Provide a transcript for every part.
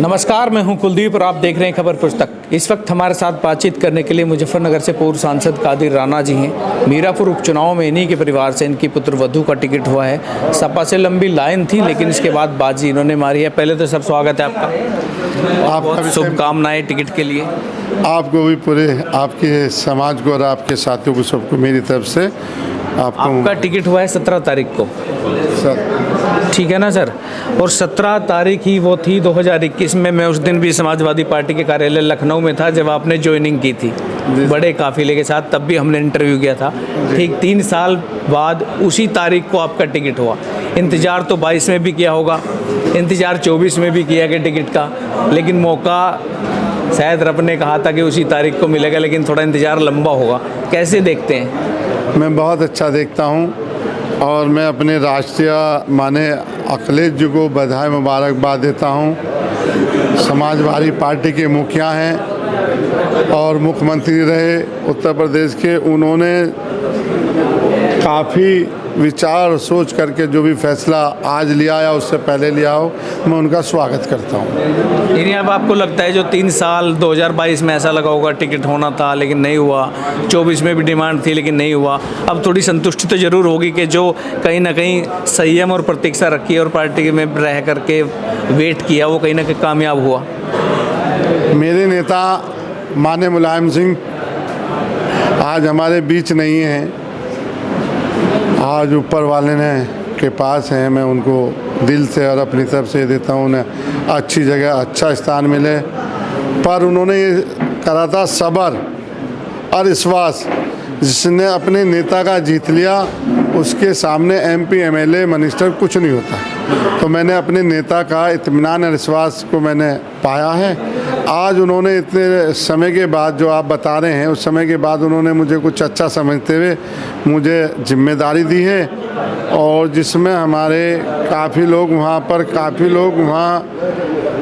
नमस्कार, मैं हूं कुलदीप और आप देख रहे हैं खबर पुस्तक। इस वक्त हमारे साथ बातचीत करने के लिए मुजफ्फरनगर से पूर्व सांसद कादिर राणा जी हैं। मीरापुर उपचुनाव में इन्हीं के परिवार से इनकी पुत्रवधू का टिकट हुआ है। सपा से लंबी लाइन थी, लेकिन इसके बाद बाजी इन्होंने मारी है। पहले तो सर स्वागत है आपका, बहुत शुभकामनाएं टिकट के लिए। आपको भी, पूरे आपके समाज को और आपके साथियों को, सबको मेरी तरफ से आपका टिकट हुआ है 17 तारीख को, सर। ठीक है ना सर। और 17 तारीख ही वो थी 2021 में। मैं उस दिन भी समाजवादी पार्टी के कार्यालय लखनऊ में था जब आपने ज्वाइनिंग की थी बड़े काफिले के साथ, तब भी हमने इंटरव्यू किया था। ठीक 3 साल बाद उसी तारीख को आपका टिकट हुआ। इंतज़ार तो 22 में भी किया होगा, इंतज़ार 24 में भी किया गया टिकट का, लेकिन मौका शायद रब ने कहा था कि उसी तारीख को मिलेगा, लेकिन थोड़ा इंतज़ार लंबा होगा। कैसे देखते हैं? मैं बहुत अच्छा देखता हूं और मैं अपने राष्ट्रीय माने अखिलेश जी को बधाई मुबारकबाद देता हूं। समाजवादी पार्टी के मुखिया हैं और मुख्यमंत्री रहे उत्तर प्रदेश के। उन्होंने काफ़ी विचार सोच करके जो भी फैसला आज लिया या उससे पहले लिया हो, मैं उनका स्वागत करता हूं। यानी अब आपको लगता है जो 3 साल 2022 में ऐसा लगा होगा टिकट होना था लेकिन नहीं हुआ, 24 में भी डिमांड थी लेकिन नहीं हुआ, अब थोड़ी संतुष्टि तो ज़रूर होगी कि जो कहीं ना कहीं संयम और प्रतीक्षा रखी और पार्टी में रह करके वेट किया, वो कहीं ना कहीं कामयाब हुआ? मेरे नेता माननीय मुलायम सिंह आज हमारे बीच नहीं हैं, आज ऊपर वाले ने के पास हैं। मैं उनको दिल से और अपनी तरफ से देता हूँ उन्हें अच्छी जगह, अच्छा स्थान मिले। पर उन्होंने ये करा था सब्र और विश्वास। जिसने अपने नेता का जीत लिया उसके सामने MP MLA मिनिस्टर कुछ नहीं होता। तो मैंने अपने नेता का इत्मीनान और विश्वास को मैंने पाया है। आज उन्होंने इतने समय के बाद, जो आप बता रहे हैं, उस समय के बाद उन्होंने मुझे कुछ अच्छा समझते हुए मुझे जिम्मेदारी दी है, और जिसमें हमारे काफ़ी लोग वहाँ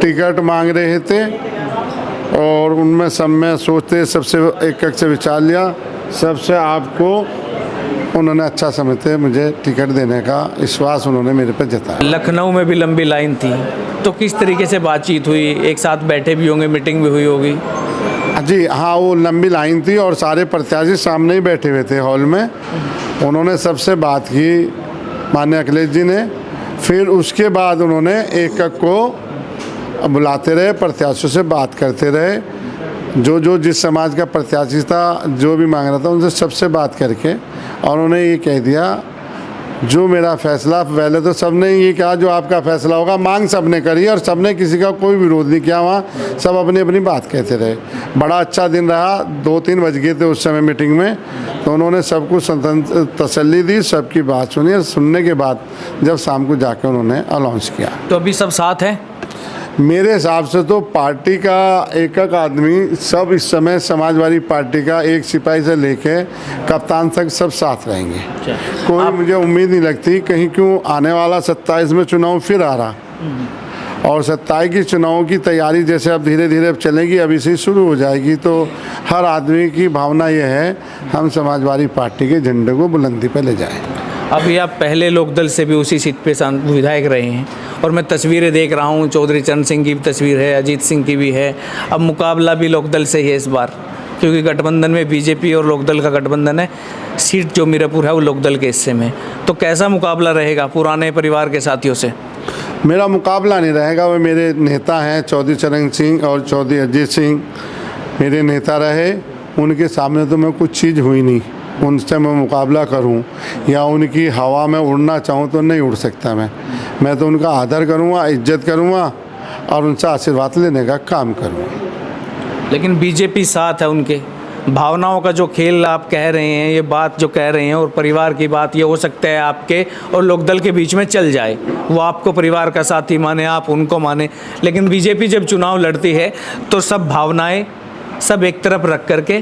टिकट मांग रहे थे, और उनमें सब में सोचते सबसे एक से विचार लिया, सबसे आपको उन्होंने अच्छा समझते मुझे टिकट देने का विश्वास उन्होंने मेरे पर जताया। लखनऊ में भी लंबी लाइन थी, तो किस तरीके से बातचीत हुई? एक साथ बैठे भी होंगे, मीटिंग भी हुई होगी? जी हाँ, वो लंबी लाइन थी और सारे प्रत्याशी सामने ही बैठे हुए थे हॉल में। उन्होंने सबसे बात की माननीय अखिलेश जी ने। फिर उसके बाद उन्होंने एक को बुलाते रहे, प्रत्याशियों से बात करते रहे। जो जिस समाज का प्रत्याशी था, जो भी मांग रहा था, उनसे सबसे बात करके, और उन्होंने ये कह दिया जो मेरा फैसला, पहले तो सबने ये कहा जो आपका फैसला होगा, मांग सबने करी और सबने किसी का कोई विरोध नहीं किया। वहाँ सब अपनी अपनी बात कहते रहे। बड़ा अच्छा दिन रहा। 2-3 बज गए थे उस समय मीटिंग में, तो उन्होंने सबको तसल्ली दी, सबकी बात सुनी, और सुनने के बाद जब शाम को जाकर उन्होंने अनाउंस किया। तो अभी सब साथ हैं? मेरे हिसाब से तो पार्टी का एक आदमी, सब इस समय समाजवादी पार्टी का एक सिपाही से लेके कप्तान तक सब साथ रहेंगे। कोई मुझे उम्मीद नहीं लगती कहीं, क्यों आने वाला 27 में चुनाव फिर आ रहा, और 27 की चुनाव की तैयारी जैसे अब धीरे धीरे चलेगी, अभी से शुरू हो जाएगी। तो हर आदमी की भावना यह है हम समाजवादी पार्टी के झंडे को बुलंदी पर ले जाएँ। अभी आप पहले लोकदल से भी उसी सीट पे विधायक रहे हैं, और मैं तस्वीरें देख रहा हूँ, चौधरी चरण सिंह की भी तस्वीर है, अजीत सिंह की भी है। अब मुकाबला भी लोकदल से ही है इस बार, क्योंकि गठबंधन में बीजेपी और लोकदल का गठबंधन है। सीट जो मीरापुर है वो लोकदल के हिस्से में। तो कैसा मुकाबला रहेगा पुराने परिवार के साथियों से? मेरा मुकाबला नहीं रहेगा, वो मेरे नेता हैं। चौधरी चरण सिंह और चौधरी अजीत सिंह मेरे नेता रहे। उनके सामने तो मैं कुछ चीज़ हुई नहीं, उनसे मैं मुकाबला करूं या उनकी हवा में उड़ना चाहूं तो नहीं उड़ सकता। मैं तो उनका आदर करूंगा, इज्जत करूंगा और उनसे आशीर्वाद लेने का काम करूंगा। लेकिन बीजेपी साथ है उनके। भावनाओं का जो खेल आप कह रहे हैं, ये बात जो कह रहे हैं, और परिवार की बात, ये हो सकता है आपके और लोकदल के बीच में चल जाए। वो आपको परिवार का साथी माने, आप उनको माने, लेकिन बीजेपी जब चुनाव लड़ती है तो सब भावनाएं सब एक तरफ रख करके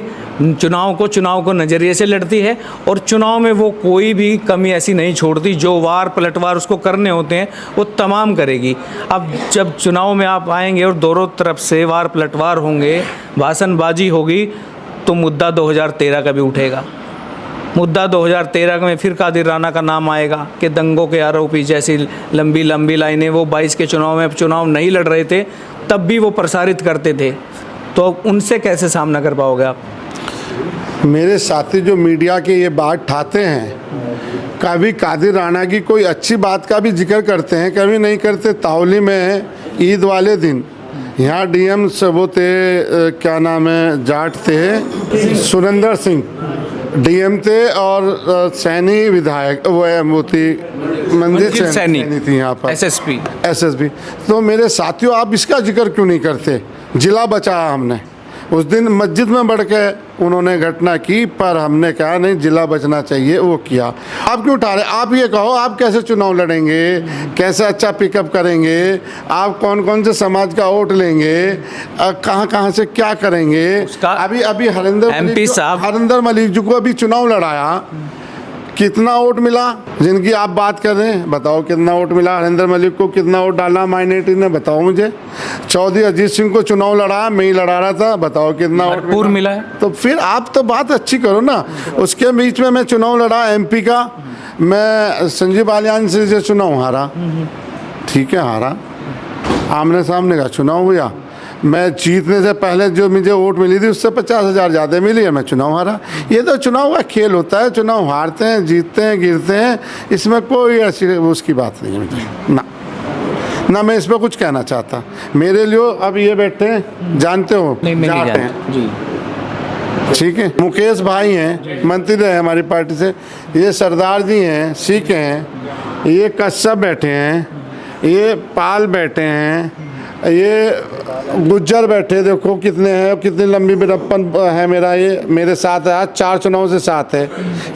चुनाव को नज़रिए से लड़ती है, और चुनाव में वो कोई भी कमी ऐसी नहीं छोड़ती। जो वार पलटवार उसको करने होते हैं वो तमाम करेगी। अब जब चुनाव में आप आएंगे और दोनों तरफ से वार पलटवार होंगे, भाषणबाजी होगी, तो मुद्दा 2013 का भी उठेगा। मुद्दा 2013 में फिर कादिर राणा का नाम आएगा कि दंगों के आरोपी, जैसी लंबी लंबी लाइनें। वो 22 के चुनाव में चुनाव नहीं लड़ रहे थे, तब भी वो प्रसारित करते थे, तो उनसे कैसे सामना कर पाओगे आप? मेरे साथी जो मीडिया के ये बात ठाते हैं, कभी कादिर राणा की कोई अच्छी बात का भी जिक्र करते हैं, कभी नहीं करते। तावली में ईद वाले दिन यहाँ डीएम सब वो थे, क्या नाम है, जाट थे, सुरेंद्र सिंह डीएम थे, और सैनी विधायक वो थी, मंदिर सैनी थी यहाँ पर, एसएसपी। तो मेरे साथियों, आप इसका जिक्र क्यों नहीं करते? जिला बचाया हमने। उस दिन मस्जिद में बढ़ के उन्होंने घटना की, पर हमने कहा नहीं, जिला बचना चाहिए, वो किया। आप क्यों उठा रहे? आप ये कहो, आप कैसे चुनाव लड़ेंगे, कैसे अच्छा पिकअप करेंगे, आप कौन कौन से समाज का वोट लेंगे, कहाँ कहाँ से क्या करेंगे? अभी हरिंदर मलिक जी को अभी चुनाव लड़ाया, कितना वोट मिला? जिनकी आप बात कर रहे हैं, बताओ कितना वोट मिला? हरिंदर मलिक को कितना वोट डाला माइनॉरिटी ने, बताओ मुझे। चौधरी अजीत सिंह को चुनाव लड़ा, मैं ही लड़ा रहा था, बताओ कितना वोट मिला है? तो फिर आप तो बात अच्छी करो ना। उसके बीच में मैं चुनाव लड़ा एमपी का, मैं संजीव बालियान से चुनाव हारा, ठीक है, हारा, आमने सामने का चुनाव हुआ। मैं जीतने से पहले जो मुझे वोट मिली थी उससे 50,000 ज़्यादा मिली है, मैं चुनाव हारा। ये तो चुनाव का खेल होता है, चुनाव हारते हैं, जीतते हैं, गिरते हैं, इसमें कोई ऐसी उसकी बात नहीं है मुझे ना मैं इस पर कुछ कहना चाहता। मेरे लिए अब ये बैठे हैं, जानते हो, जाट हैं जी, ठीक है, मुकेश भाई हैं, मंत्री रहे हमारी पार्टी से, ये सरदार जी हैं, सिख हैं, ये कश्यप बैठे हैं, ये पाल बैठे हैं, ये गुज्जर बैठे, देखो कितने हैं, कितनी लंबी बिरप्पन है मेरा, ये मेरे साथ है, आज 4 चुनाव से साथ है।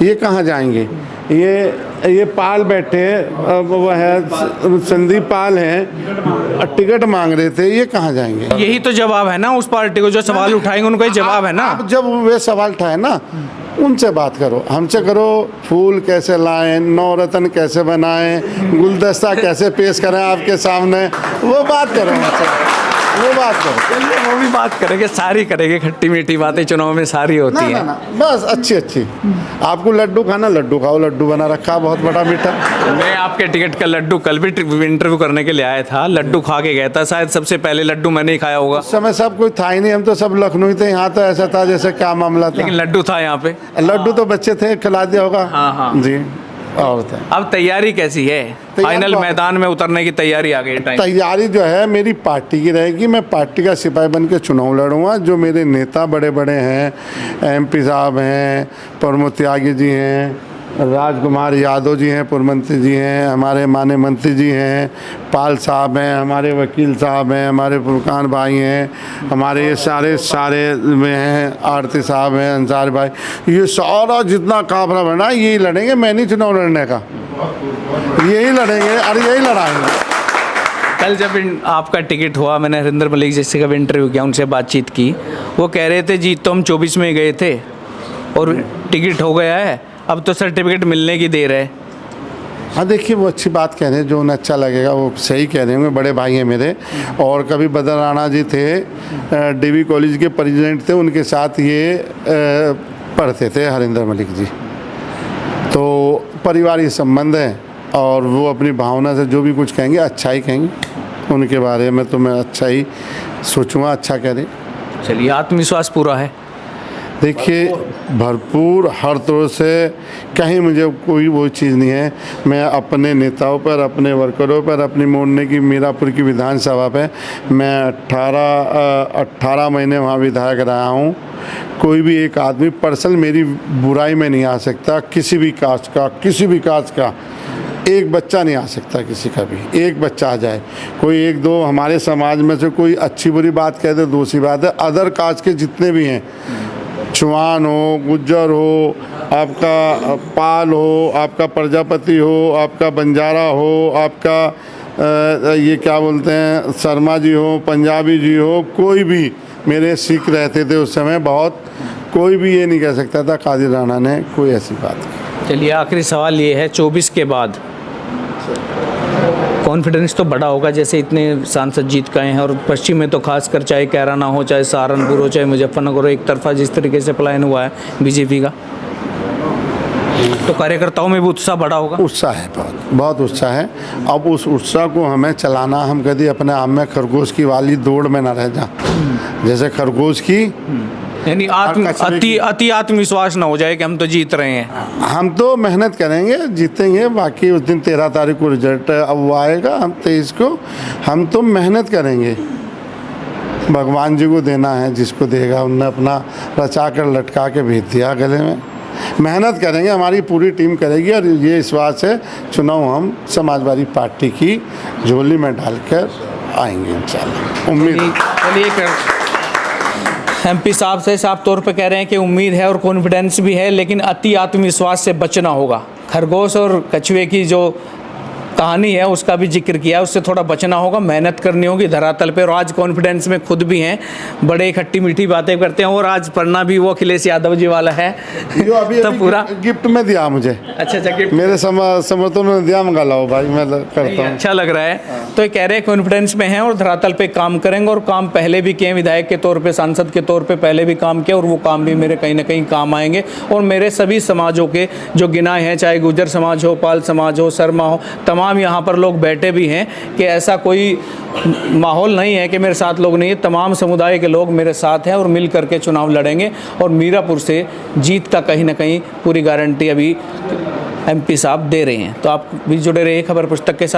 ये कहाँ जाएंगे? ये पाल बैठे, वो है संदीप पाल हैं, टिकट मांग रहे थे, ये कहाँ जाएंगे? यही तो जवाब है ना उस पार्टी को, जो सवाल उठाएंगे उनका ही जवाब है ना। आप जब वे सवाल उठाए ना, उनसे बात करो, हमसे करो। फूल कैसे लाएं, नवरत्न कैसे बनाएं, गुलदस्ता कैसे पेश करें आपके सामने, वो बात करो हमसे, वो बात करो। वो भी बात करेंगे, सारी करेंगे, खट्टी मीठी बातें चुनाव में सारी होती हैं। ना, बस अच्छी आपको लड्डू खाना, लड्डू खाओ, लड्डू बना रखा बहुत बड़ा मीठा। मैं आपके टिकट का लड्डू कल भी इंटरव्यू करने के लिए आया था, लड्डू खा के गया था, शायद सबसे पहले लड्डू मैंने ही खाया होगा। उस समय सब कोई था ही नहीं, हम तो सब लखनऊ थे। यहाँ तो ऐसा था जैसे क्या मामला था, लेकिन लड्डू था यहाँ पे। लड्डू तो बच्चे थे, खिला दिया होगा। हाँ जी। और अब तैयारी कैसी है? फाइनल मैदान में उतरने की तैयारी आ गई। तैयारी जो है मेरी पार्टी की रहेगी, मैं पार्टी का सिपाही बन के चुनाव लड़ूंगा। जो मेरे नेता बड़े बड़े हैं, एमपी साहब हैं, प्रमोद त्यागी जी हैं, राजकुमार यादव जी हैं, पूर्व मंत्री जी हैं, हमारे माननीय मंत्री जी हैं, पाल साहब हैं, हमारे वकील साहब हैं, हमारे फुरकान भाई हैं, हमारे ये सारे में हैं, आरती साहब हैं, अंसार भाई, ये सारा जितना काफला बना यही लड़ेंगे। मैं नहीं चुनाव लड़ने का, यही लड़ेंगे, अरे यही लड़ाएंगे। कल जब आपका टिकट हुआ, मैंने हरिंदर मलिक जी से कभी इंटरव्यू किया, उनसे बातचीत की, वो कह रहे थे जीत तो हम 24 में गए थे और टिकट हो गया है, अब तो सर्टिफिकेट मिलने की देर है। हाँ, देखिए वो अच्छी बात कह रहे हैं, जो उन्हें अच्छा लगेगा वो सही कह रहे होंगे, बड़े भाई हैं मेरे। और कभी बदर राणा जी थे, डीवी कॉलेज के प्रेसिडेंट थे, उनके साथ ये पढ़ते थे हरिंदर मलिक जी। तो पारिवारिक संबंध है और वो अपनी भावना से जो भी कुछ कहेंगे अच्छा ही कहेंगे। उनके बारे में तो मैं अच्छा ही सोचूंगा, अच्छा कह रहे। चलिए, आत्मविश्वास पूरा है? देखिए, भरपूर, हर तरह से, कहीं मुझे कोई वो चीज़ नहीं है। मैं अपने नेताओं पर, अपने वर्करों पर, अपनी मोड़ने की मीरापुर की विधानसभा पे मैं 18 महीने वहाँ विधायक रहा हूँ। कोई भी एक आदमी पर्सनल मेरी बुराई में नहीं आ सकता, किसी भी कास्ट का एक बच्चा नहीं आ सकता, किसी का भी एक बच्चा आ जाए। कोई एक दो हमारे समाज में से कोई अच्छी बुरी बात कह दे, दूसरी बात है। अदर कास्ट के जितने भी हैं, चौहान हो, गुज्जर हो, आपका पाल हो, आपका प्रजापति हो, आपका बंजारा हो, आपका ये क्या बोलते हैं, शर्मा जी हो, पंजाबी जी हो, कोई भी, मेरे सिख रहते थे उस समय बहुत, कोई भी ये नहीं कह सकता था कादिर राणा ने कोई ऐसी बात। चलिए, आखिरी सवाल ये है, 24 के बाद कॉन्फिडेंस तो बड़ा होगा, जैसे इतने सांसद जीत गए हैं, और पश्चिम में तो खासकर, चाहे कैराना हो, चाहे सहारनपुर हो, चाहे मुजफ्फरनगर हो, एक तरफा जिस तरीके से पलायन हुआ है बीजेपी का। तो कार्यकर्ताओं में भी उत्साह बढ़ा होगा। उत्साह है, बहुत बहुत उत्साह है। अब उस उत्साह को हमें चलाना, हम कभी अपने आप में खरगोश की वाली दौड़ में ना रह जा, जैसे खरगोश की, यानी अति आत्मविश्वास ना हो जाए कि हम तो जीत रहे हैं। हम तो मेहनत करेंगे, जीतेंगे। बाकी उस दिन 13 तारीख को रिजल्ट अब वो आएगा, हम 23 को, हम तो मेहनत करेंगे। भगवान जी को देना है, जिसको देगा उनने अपना रचा कर लटका के भेज दिया गले में। मेहनत करेंगे, हमारी पूरी टीम करेगी और ये विश्वास है चुनाव हम समाजवादी पार्टी की झोली में डालकर आएंगे इंशाल्लाह। उम्मीद। चलिए, एमपी साहब से साफ तौर पे कह रहे हैं कि उम्मीद है और कॉन्फिडेंस भी है, लेकिन अति आत्मविश्वास से बचना होगा। खरगोश और कछुए की जो कहानी है उसका भी जिक्र किया, उससे थोड़ा बचना होगा, मेहनत करनी होगी धरातल पे। और आज कॉन्फिडेंस में खुद भी हैं, बड़े खट्टी मीठी बातें करते हैं। और आज पढ़ना भी वो अखिलेश यादव जी वाला है जो अभी तो पूरा गिफ्ट में दिया मुझे। अच्छा गिफ्ट मेरे समर्थन में दिया, मंगा लाओ भाई, मैं करता हूँ। अच्छा लग रहा है। तो ये कह रहे हैं कॉन्फिडेंस में हैं और धरातल पे काम करेंगे, और काम पहले भी किए, विधायक के तौर पे, सांसद के तौर पे पहले भी काम किया, और वो काम भी मेरे कहीं ना कहीं काम आएंगे। और मेरे सभी समाजों के जो गिनाए हैं, चाहे गुर्जर समाज हो, पाल समाज हो, शर्मा हो, तमाम यहाँ पर लोग बैठे भी हैं कि ऐसा कोई माहौल नहीं है कि मेरे साथ लोग नहीं है। तमाम समुदाय के लोग मेरे साथ हैं और मिल करके चुनाव लड़ेंगे। और मीरापुर से जीत का कहीं ना कहीं पूरी गारंटी अभी एमपी साहब दे रहे हैं। तो आप भी जुड़े रहिए खबर पुस्तक के साथ।